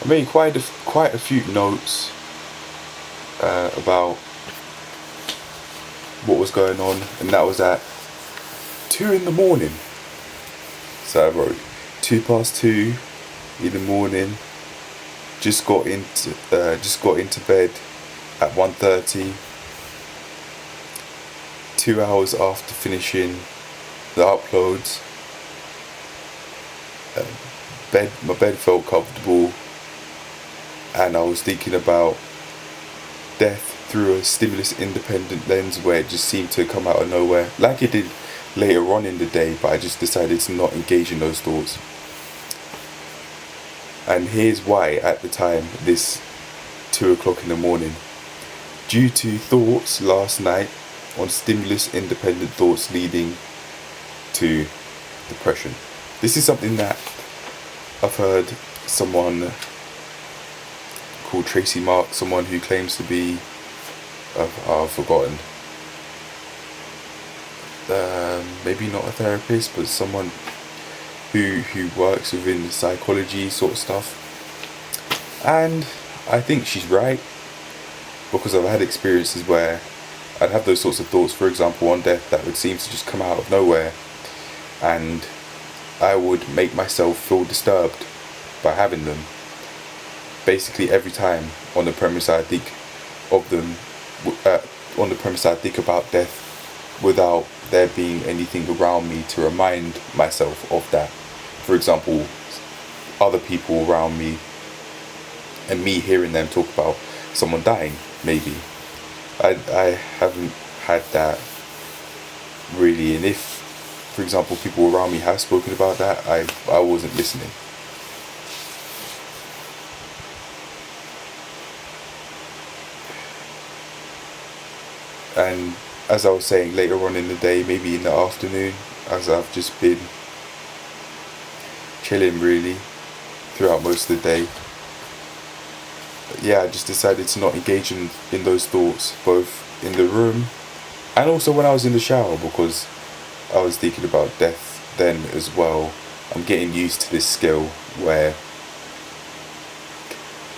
I made quite a few notes about what was going on, and that was at 2 in the morning. So I wrote 2 past 2 in the morning. Just got into bed at 1:30. 2 hours after finishing the uploads, my bed felt comfortable, and I was thinking about death through a stimulus independent lens where it just seemed to come out of nowhere, like it did later on in the day, but I just decided to not engage in those thoughts. And here's why at the time, this 2 o'clock in the morning. Due to thoughts last night on stimulus independent thoughts leading to depression. This is something that I've heard someone called Tracy Mark, someone who claims to be, I've forgotten, maybe not a therapist, but someone who works within psychology sort of stuff. And I think she's right, because I've had experiences where I'd have those sorts of thoughts, for example on death, that would seem to just come out of nowhere, and I would make myself feel disturbed by having them. Basically every time, on the premise I think of them, on the premise I think about death, without there being anything around me to remind myself of that. For example, other people around me, and me hearing them talk about someone dying, maybe. I haven't had that really, and if, for example, people around me have spoken about that, I wasn't listening. And as I was saying, later on in the day, maybe in the afternoon, as I've just been chilling really throughout most of the day, yeah, I just decided to not engage in those thoughts, both in the room and also when I was in the shower, because I was thinking about death then as well. I'm getting used to this skill where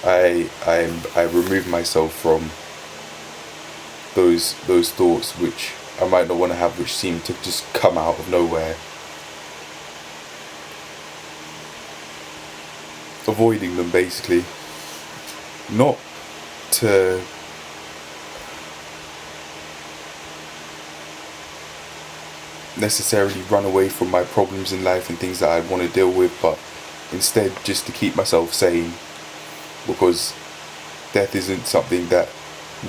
I remove myself from those thoughts which I might not want to have, which seem to just come out of nowhere. Avoiding them, basically. Not to necessarily run away from my problems in life and things that I want to deal with, but instead just to keep myself sane, because death isn't something that,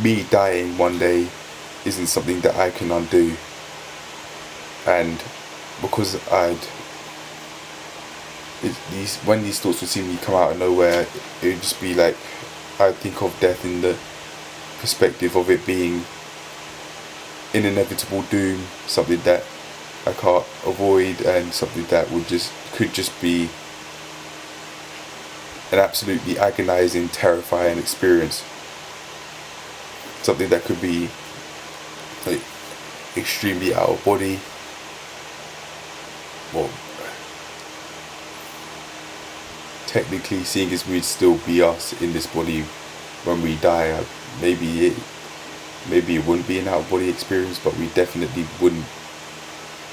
me dying one day isn't something that I can undo. And because when these thoughts would seemingly come out of nowhere, it would just be like, I think of death in the perspective of it being an inevitable doom, something that I can't avoid, and something that could just be an absolutely agonizing, terrifying experience. Something that could be like extremely out of body. Well, technically, seeing as we'd still be us in this body when we die, maybe it wouldn't be an out of body experience, but we definitely wouldn't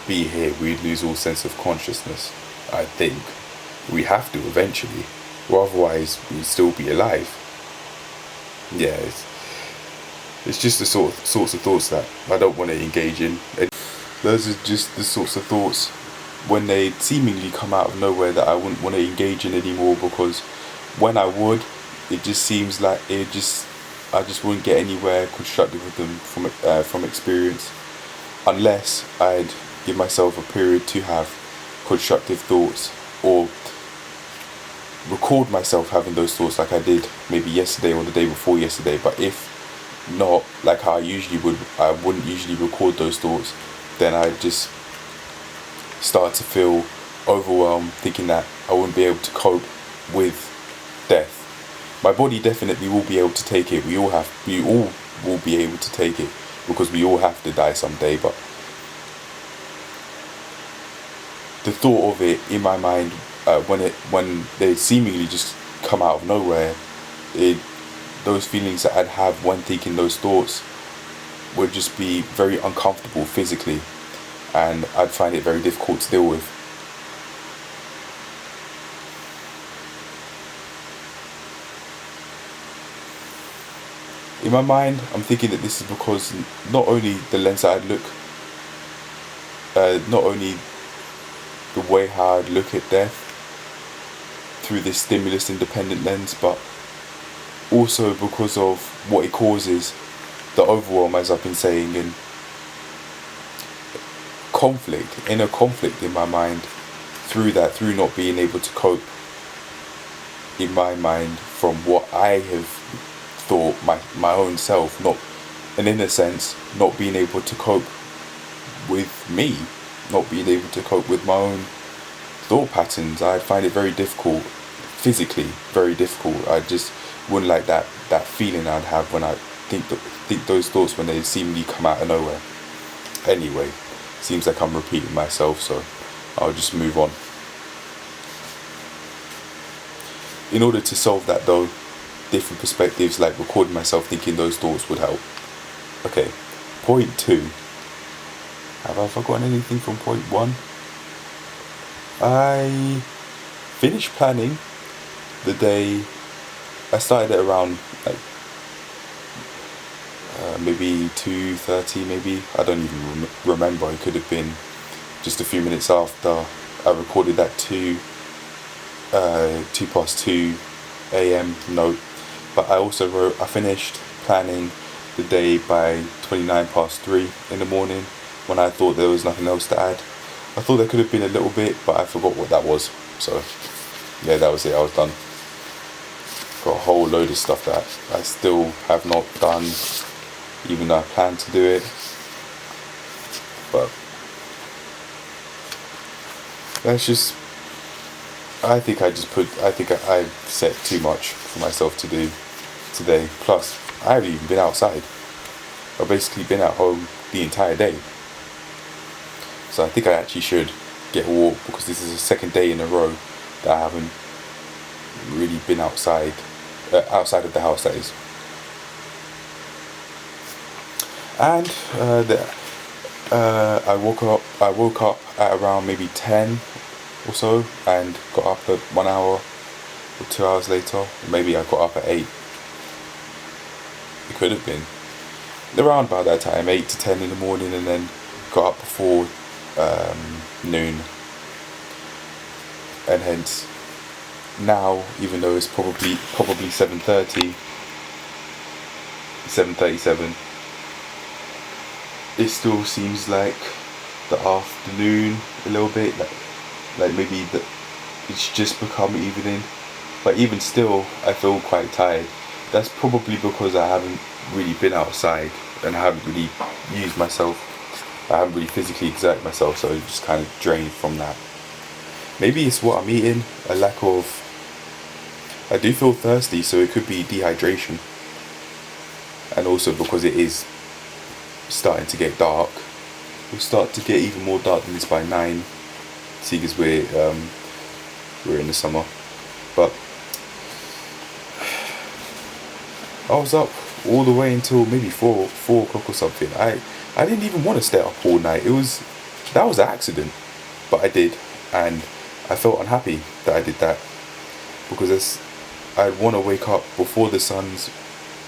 be here. We'd lose all sense of consciousness. I think we have to eventually, or otherwise we'd still be alive. Yeah, it's just the sorts of thoughts that I don't want to engage in. Those are just the sorts of thoughts, when they seemingly come out of nowhere, that I wouldn't want to engage in anymore, because when I would, it just seems like I just wouldn't get anywhere constructive with them from experience, unless I'd give myself a period to have constructive thoughts, or record myself having those thoughts like I did maybe yesterday or the day before yesterday. But if not, like how I wouldn't usually record those thoughts, then I'd just start to feel overwhelmed, thinking that I wouldn't be able to cope with death. My body definitely will be able to take it. We all will be able to take it, because we all have to die someday. But the thought of it in my mind, when they seemingly just come out of nowhere. Those feelings that I'd have when thinking those thoughts would just be very uncomfortable physically, and I'd find it very difficult to deal with. In my mind, I'm thinking that this is because not only the lens that I'd look, not only the way how I'd look at death through this stimulus independent lens, but also because of what it causes, the overwhelm, as I've been saying, and inner conflict in my mind through not being able to cope in my mind from what I have thought, my own self, not, and in a sense, not being able to cope with me, not being able to cope with my own thought patterns. I find it very difficult, physically very difficult. I just wouldn't like that feeling I'd have when I think those thoughts when they seemingly come out of nowhere. Anyway, seems like I'm repeating myself, so I'll just move on. In order to solve that though, different perspectives like recording myself thinking those thoughts would help. Okay, point 2. Have I forgotten anything from point 1? I finished planning the day. I started at around like maybe 2:30, maybe. I don't even remember. It could have been just a few minutes after I recorded that 2:02 a.m. note. But I also I finished planning the day by 3 in the morning, when I thought there was nothing else to add. I thought there could have been a little bit, but I forgot what that was. So yeah, that was it. I was done. Got a whole load of stuff that I still have not done, even though I plan to do it. But that's just, I think I set too much for myself to do today. Plus, I haven't even been outside. I've basically been at home the entire day. So I think I actually should get a walk, because this is the second day in a row that I haven't really been outside of the house, that is. And I woke up at around maybe 10 or so, and got up at 1 hour or 2 hours later. Maybe I got up at 8. It could have been around about that time, 8 to 10 in the morning, and then got up before noon. And hence now, even though it's probably 7:37, it still seems like the afternoon a little bit, like maybe it's just become evening. But even still, I feel quite tired. That's probably because I haven't really been outside, and I haven't really used myself. I haven't really physically exerted myself, so I'm just kind of drained from that. Maybe it's what I'm eating, a lack of... I do feel thirsty, so it could be dehydration. And also because it is starting to get dark. We'll start to get even more dark than this by 9, seeing as we're in the summer. But I was up all the way until maybe 4 o'clock or something. I didn't even want to stay up all night. That was an accident, but I did, and I felt unhappy that I did that, because I'd want to wake up before the sun's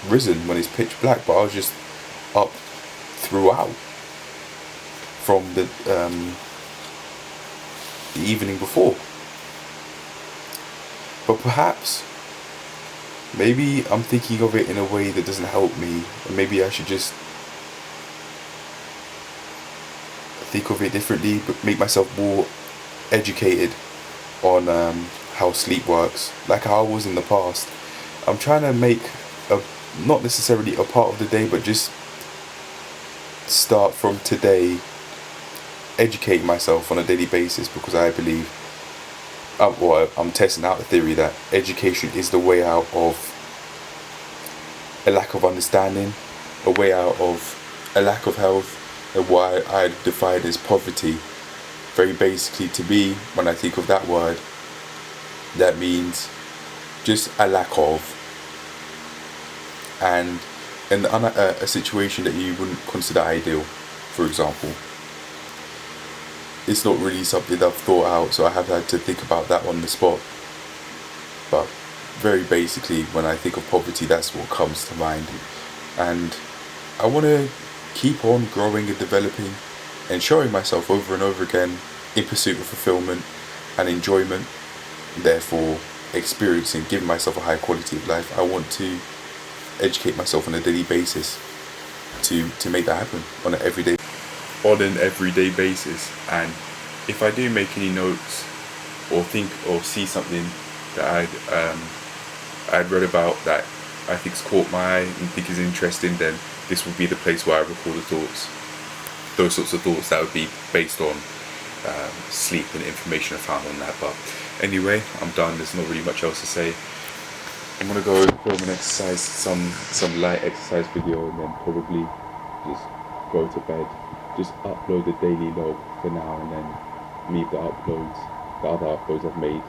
risen when it's pitch black, but I was just up throughout from the evening before. But perhaps, maybe I'm thinking of it in a way that doesn't help me, and maybe I should just think of it differently, but make myself more educated on how sleep works, like how I was in the past. I'm trying to make not necessarily a part of the day, but just start from today educating myself on a daily basis, because I believe, I'm testing out the theory that education is the way out of a lack of understanding, a way out of a lack of health, and why I define as poverty. Very basically, to me, when I think of that word, that means just a lack of, and a situation that you wouldn't consider ideal, for example. It's not really something that I've thought out, so I have had to think about that on the spot. But very basically, when I think of poverty, that's what comes to mind. And I want to keep on growing and developing and showing myself over and over again in pursuit of fulfillment and enjoyment, therefore experiencing, giving myself a higher quality of life. I want to educate myself on a daily basis to make that happen on an everyday basis. And if I do make any notes or think or see something that I'd read about that I think's caught my eye and think is interesting, then this would be the place where I record the thoughts. Those sorts of thoughts that would be based on sleep and information I found on that. But anyway, I'm done. There's not really much else to say. I'm gonna go film an exercise, some light exercise video, and then probably just go to bed. Just upload the daily log for now, and then leave the other uploads I've made,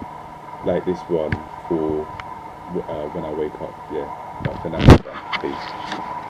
like this one for when I wake up. Yeah, but for now, peace.